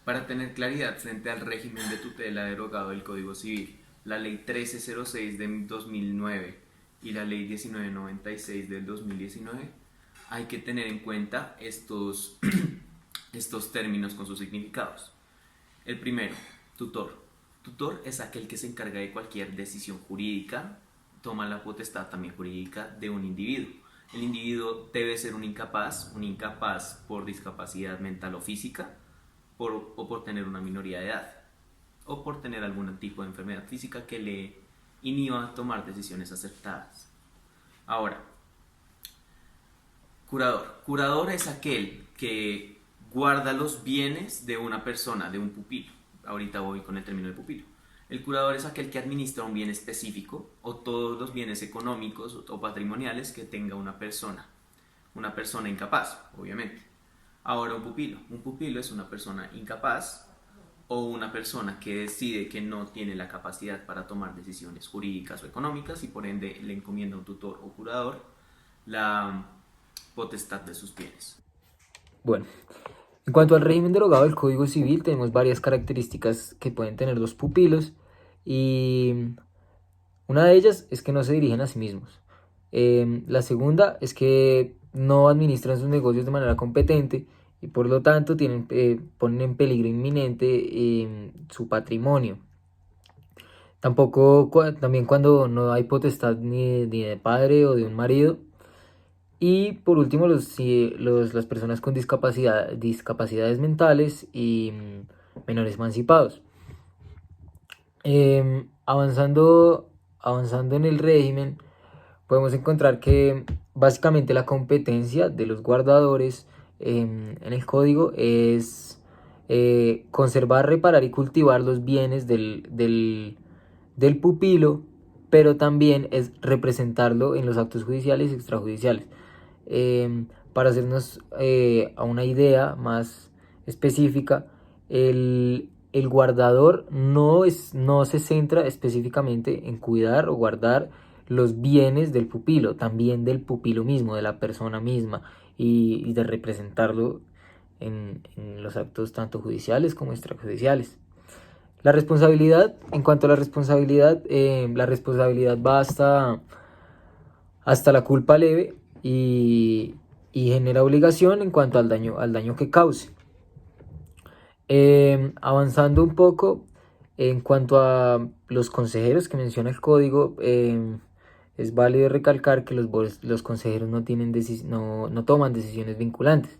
Para tener claridad frente al régimen de tutela derogado del Código Civil, la Ley 1306 de 2009 y la Ley 1996 del 2019, hay que tener en cuenta estos términos con sus significados. El primero, tutor. Tutor es aquel que se encarga de cualquier decisión jurídica, toma la potestad también jurídica de un individuo. El individuo debe ser un incapaz por discapacidad mental o física, o por tener una minoría de edad, o por tener algún tipo de enfermedad física que le inhiba a tomar decisiones acertadas. Ahora, curador. Curador es aquel que guarda los bienes de una persona, de un pupilo. Ahorita voy con el término de pupilo. El curador es aquel que administra un bien específico o todos los bienes económicos o patrimoniales que tenga una persona incapaz, obviamente. Ahora, un pupilo es una persona incapaz o una persona que decide que no tiene la capacidad para tomar decisiones jurídicas o económicas y por ende le encomienda a un tutor o curador la potestad de sus bienes. Bueno, en cuanto al régimen derogado del Código Civil, tenemos varias características que pueden tener los pupilos y una de ellas es que no se dirigen a sí mismos. La segunda es que no administran sus negocios de manera competente y por lo tanto ponen en peligro inminente su patrimonio. Tampoco, también cuando no hay potestad ni de padre o de un marido. Y por último, las personas con discapacidades mentales y menores emancipados. Avanzando en el régimen, podemos encontrar que básicamente la competencia de los guardadores en el código es conservar, reparar y cultivar los bienes del pupilo, pero también es representarlo en los actos judiciales y extrajudiciales. Para hacernos a una idea más específica, el guardador no se centra específicamente en cuidar o guardar los bienes del pupilo, también del pupilo mismo, de la persona misma, y de representarlo en los actos tanto judiciales como extrajudiciales. En cuanto a la responsabilidad va hasta la culpa leve y genera obligación en cuanto al daño que cause. Avanzando un poco, en cuanto a los consejeros que menciona el código, es válido recalcar que los consejeros no toman decisiones vinculantes.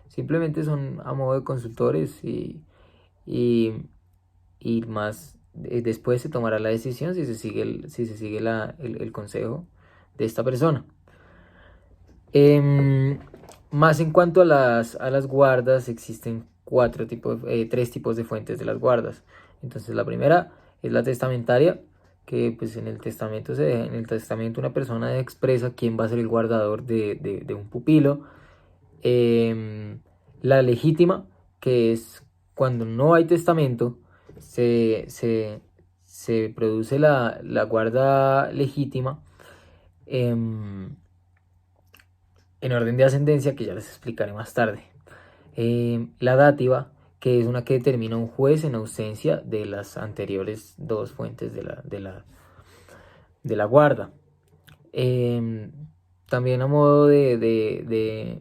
Simplemente son a modo de consultores y, y más después se tomará la decisión si se sigue el consejo de esta persona. Más en cuanto a las guardas, existen tres tipos de fuentes de las guardas. Entonces la primera es la testamentaria, que pues en el testamento una persona expresa quién va a ser el guardador de un pupilo. La legítima, que es cuando no hay testamento, se, se, se produce la guarda legítima. En orden de ascendencia, que ya les explicaré más tarde. La dátiva, que es una que determina un juez en ausencia de las anteriores dos fuentes de la guarda. Eh, También a modo de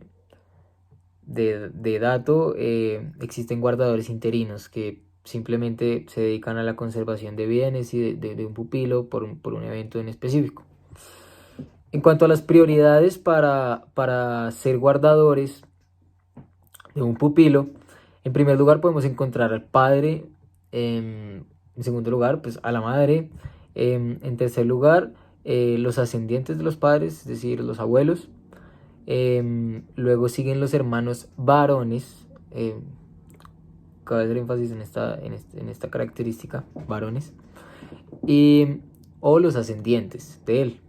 dato, existen guardadores interinos que simplemente se dedican a la conservación de bienes y de un pupilo por un evento en específico. En cuanto a las prioridades para ser guardadores de un pupilo, en primer lugar podemos encontrar al padre, en segundo lugar pues a la madre, en tercer lugar los ascendientes de los padres, es decir, los abuelos. Luego siguen los hermanos varones, cabe hacer énfasis en esta característica, varones, y, o los ascendientes de él.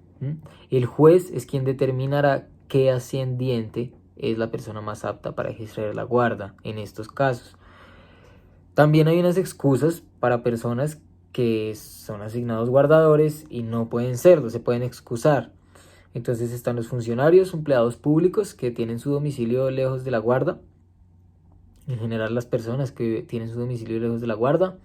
El juez es quien determinará qué ascendiente es la persona más apta para ejercer la guarda en estos casos. También hay unas excusas para personas que son asignados guardadores y no pueden serlo, se pueden excusar. Entonces están los funcionarios, empleados públicos que tienen su domicilio lejos de la guarda. en general las personas que tienen su domicilio lejos de la guarda.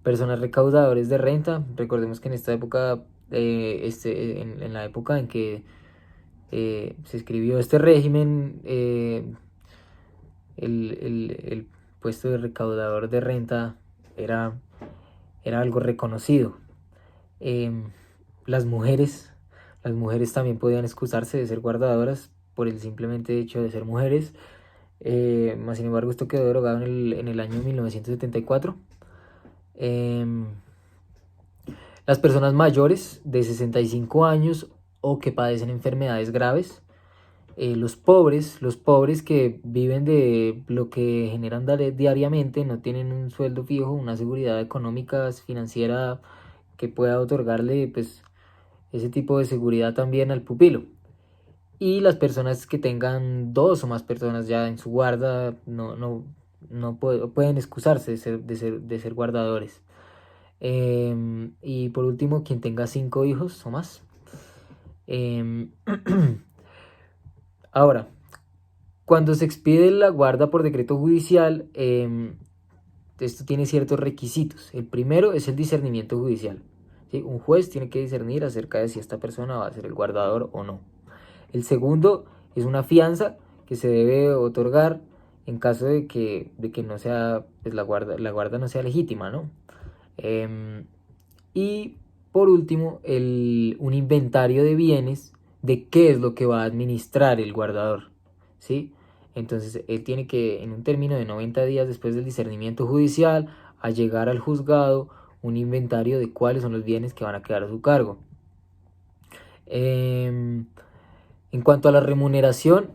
Personas recaudadores de renta. Recordemos que en esta época, en la época en que se escribió este régimen, el puesto de recaudador de renta era, era algo reconocido. Em, las mujeres, las mujeres también podían excusarse de ser guardadoras por el simplemente hecho de ser mujeres. Más sin embargo, esto quedó derogado en el año 1974. Em, las personas mayores de 65 años o que padecen enfermedades graves. Los pobres que viven de lo que generan diariamente, no tienen un sueldo fijo, una seguridad económica, financiera que pueda otorgarle pues ese tipo de seguridad también al pupilo. Y las personas que tengan dos o más personas ya en su guarda pueden excusarse de ser guardadores. Y por último, quien tenga 5 hijos o más. Em, Ahora, cuando se expide la guarda por decreto judicial, esto tiene ciertos requisitos. El primero es el discernimiento judicial. ¿Sí? Un juez tiene que discernir acerca de si esta persona va a ser el guardador o no. El segundo es una fianza que se debe otorgar en caso de que no sea, pues la guarda no sea legítima, ¿no? Y por último, un inventario de bienes de qué es lo que va a administrar el guardador, ¿sí? Entonces, él tiene que, en un término de 90 días después del discernimiento judicial, a llegar al juzgado un inventario de cuáles son los bienes que van a quedar a su cargo. En cuanto a la remuneración,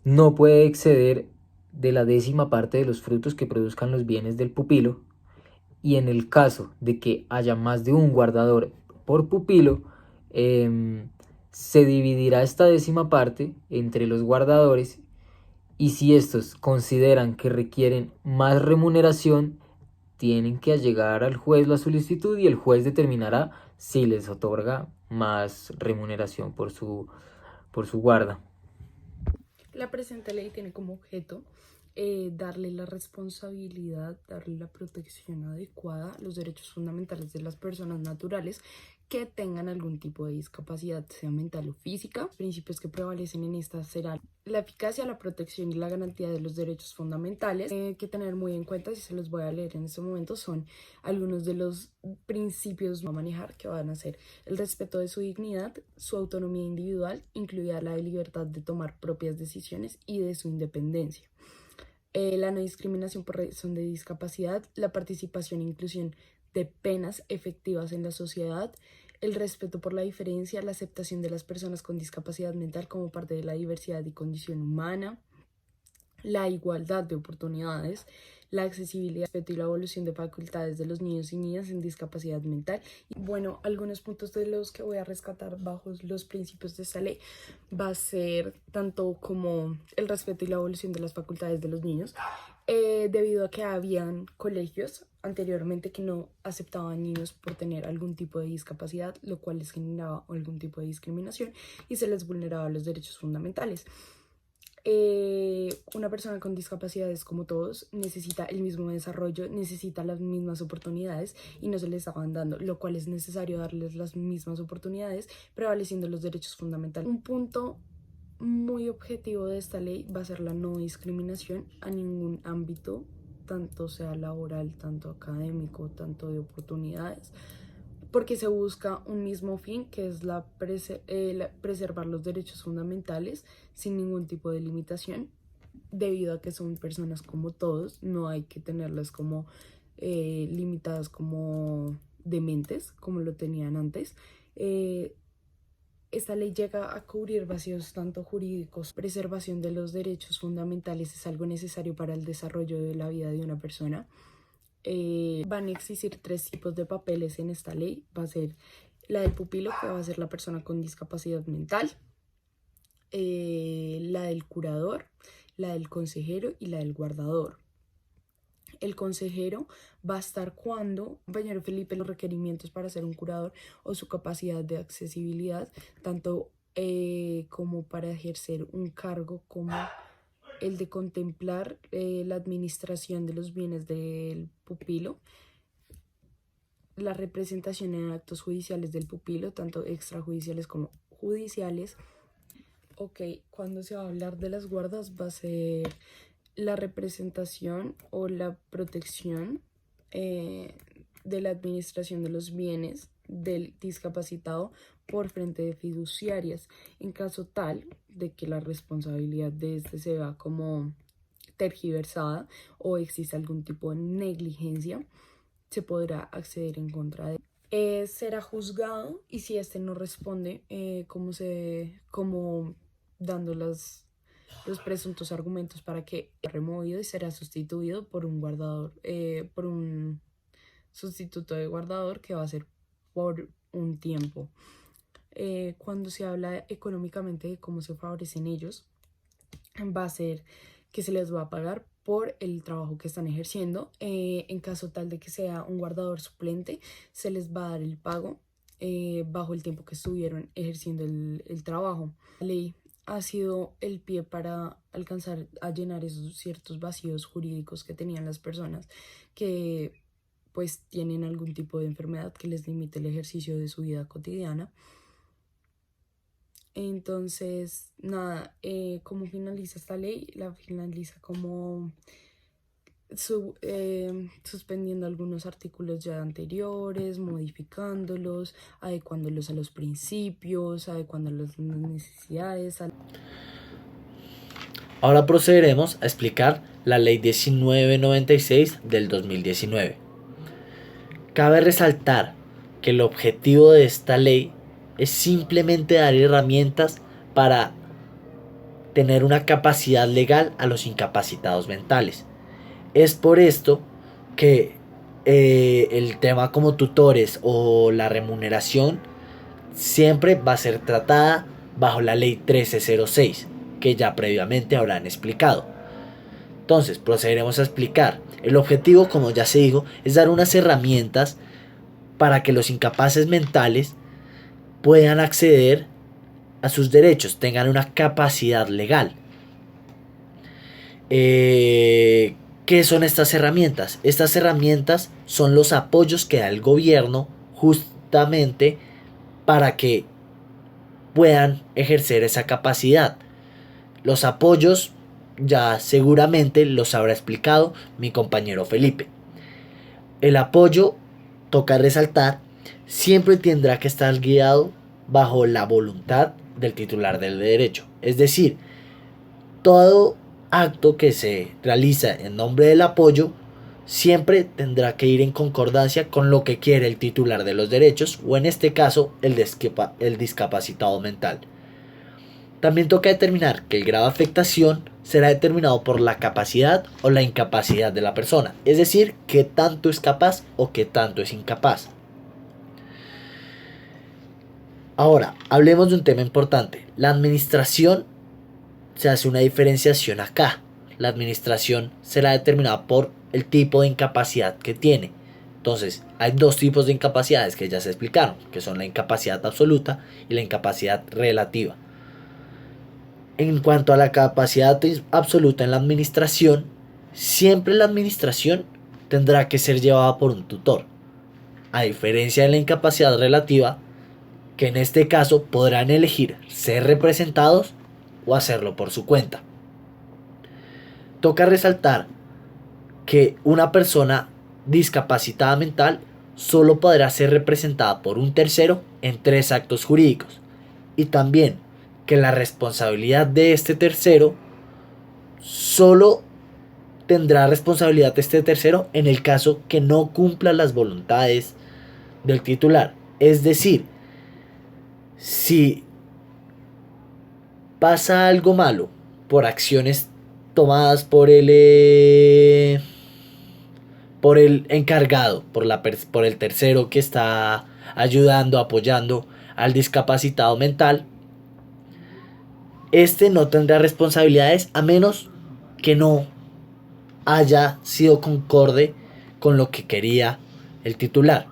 no puede exceder de la 10ª parte de los frutos que produzcan los bienes del pupilo, y en el caso de que haya más de un guardador por pupilo, se dividirá esta 10ª parte entre los guardadores, y si estos consideran que requieren más remuneración, tienen que allegar al juez la solicitud y el juez determinará si les otorga más remuneración por su guarda. La presente ley tiene como objeto darle la responsabilidad, darle la protección adecuada a los derechos fundamentales de las personas naturales que tengan algún tipo de discapacidad, sea mental o física. Los principios que prevalecen en esta serán la eficacia, la protección y la garantía de los derechos fundamentales. Que tener muy en cuenta, si se los voy a leer en este momento, son algunos de los principios a manejar, que van a ser el respeto de su dignidad, su autonomía individual, incluida la libertad de tomar propias decisiones y de su independencia. La no discriminación por razón de discapacidad, la participación e inclusión de penas efectivas en la sociedad, el respeto por la diferencia, la aceptación de las personas con discapacidad mental como parte de la diversidad y condición humana, la igualdad de oportunidades, la accesibilidad, el respeto y la evolución de facultades de los niños y niñas en discapacidad mental. Y bueno, algunos puntos de los que voy a rescatar bajo los principios de esta ley va a ser tanto como el respeto y la evolución de las facultades de los niños, debido a que habían colegios anteriormente que no aceptaban niños por tener algún tipo de discapacidad, lo cual les generaba algún tipo de discriminación y se les vulneraba los derechos fundamentales. Una persona con discapacidades, como todos, necesita el mismo desarrollo, necesita las mismas oportunidades y no se les estaban dando, lo cual es necesario darles las mismas oportunidades, prevaleciendo los derechos fundamentales. Un punto muy objetivo de esta ley va a ser la no discriminación a ningún ámbito, tanto sea laboral, tanto académico, tanto de oportunidades, porque se busca un mismo fin, que es preservar los derechos fundamentales sin ningún tipo de limitación, debido a que son personas como todos, no hay que tenerlas como limitadas como dementes, como lo tenían antes. Esta ley llega a cubrir vacíos tanto jurídicos. Preservación de los derechos fundamentales es algo necesario para el desarrollo de la vida de una persona. Van a existir 3 tipos de papeles en esta ley. Va a ser la del pupilo, que va a ser la persona con discapacidad mental, la del curador, la del consejero y la del guardador. El consejero va a estar cuando, compañero Felipe, los requerimientos para ser un curador o su capacidad de accesibilidad, tanto como para ejercer un cargo como el de contemplar la administración de los bienes del pupilo, la representación en actos judiciales del pupilo, tanto extrajudiciales como judiciales. Ok, cuando se va a hablar de las guardas va a ser la representación o la protección de la administración de los bienes del discapacitado por frente de fiduciarias, en caso tal de que la responsabilidad de este se vea como tergiversada o existe algún tipo de negligencia, se podrá acceder en contra de será juzgado, y si este no responde como dando los presuntos argumentos para que sea removido, y será sustituido por un guardador, por un sustituto de guardador que va a ser por un tiempo. Cuando se habla económicamente de cómo se favorecen ellos, va a ser que se les va a pagar por el trabajo que están ejerciendo. En caso tal de que sea un guardador suplente, se les va a dar el pago bajo el tiempo que estuvieron ejerciendo el trabajo. La ley ha sido el pie para alcanzar a llenar esos ciertos vacíos jurídicos que tenían las personas que pues tienen algún tipo de enfermedad que les limite el ejercicio de su vida cotidiana. Entonces, nada, ¿cómo finaliza esta ley? La finaliza como suspendiendo algunos artículos ya anteriores, modificándolos, adecuándolos a los principios, adecuándolos a las necesidades. Ahora procederemos a explicar la Ley 1996 del 2019. Cabe resaltar que el objetivo de esta ley es simplemente dar herramientas para tener una capacidad legal a los incapacitados mentales. Es por esto que el tema como tutores o la remuneración siempre va a ser tratada bajo la ley 1306, que ya previamente habrán explicado. Entonces procederemos a explicar. El objetivo, como ya se dijo, es dar unas herramientas para que los incapaces mentales puedan acceder a sus derechos, tengan una capacidad legal. ¿Qué son estas herramientas? Estas herramientas son los apoyos que da el gobierno justamente para que puedan ejercer esa capacidad. Los apoyos ya seguramente los habrá explicado mi compañero Felipe. El apoyo, toca resaltar, siempre tendrá que estar guiado bajo la voluntad del titular del derecho. Es decir, todo acto que se realiza en nombre del apoyo siempre tendrá que ir en concordancia con lo que quiere el titular de los derechos, o en este caso el discapacitado mental. También toca determinar que el grado de afectación será determinado por la capacidad o la incapacidad de la persona, es decir, qué tanto es capaz o qué tanto es incapaz. Ahora, hablemos de un tema importante. La administración, se hace una diferenciación acá. La administración será determinada por el tipo de incapacidad que tiene. Entonces, hay dos tipos de incapacidades que ya se explicaron, que son la incapacidad absoluta y la incapacidad relativa. En cuanto a la capacidad absoluta en la administración, siempre la administración tendrá que ser llevada por un tutor, a diferencia de la incapacidad relativa, que en este caso podrán elegir ser representados o hacerlo por su cuenta. Toca resaltar que una persona discapacitada mental solo podrá ser representada por un tercero en 3 actos jurídicos, y también que la responsabilidad de este tercero solo tendrá responsabilidad de este tercero en el caso que no cumpla las voluntades del titular. Es decir, si pasa algo malo por acciones tomadas por el encargado, por el tercero que está ayudando, apoyando al discapacitado mental, este no tendrá responsabilidades a menos que no haya sido concorde con lo que quería el titular.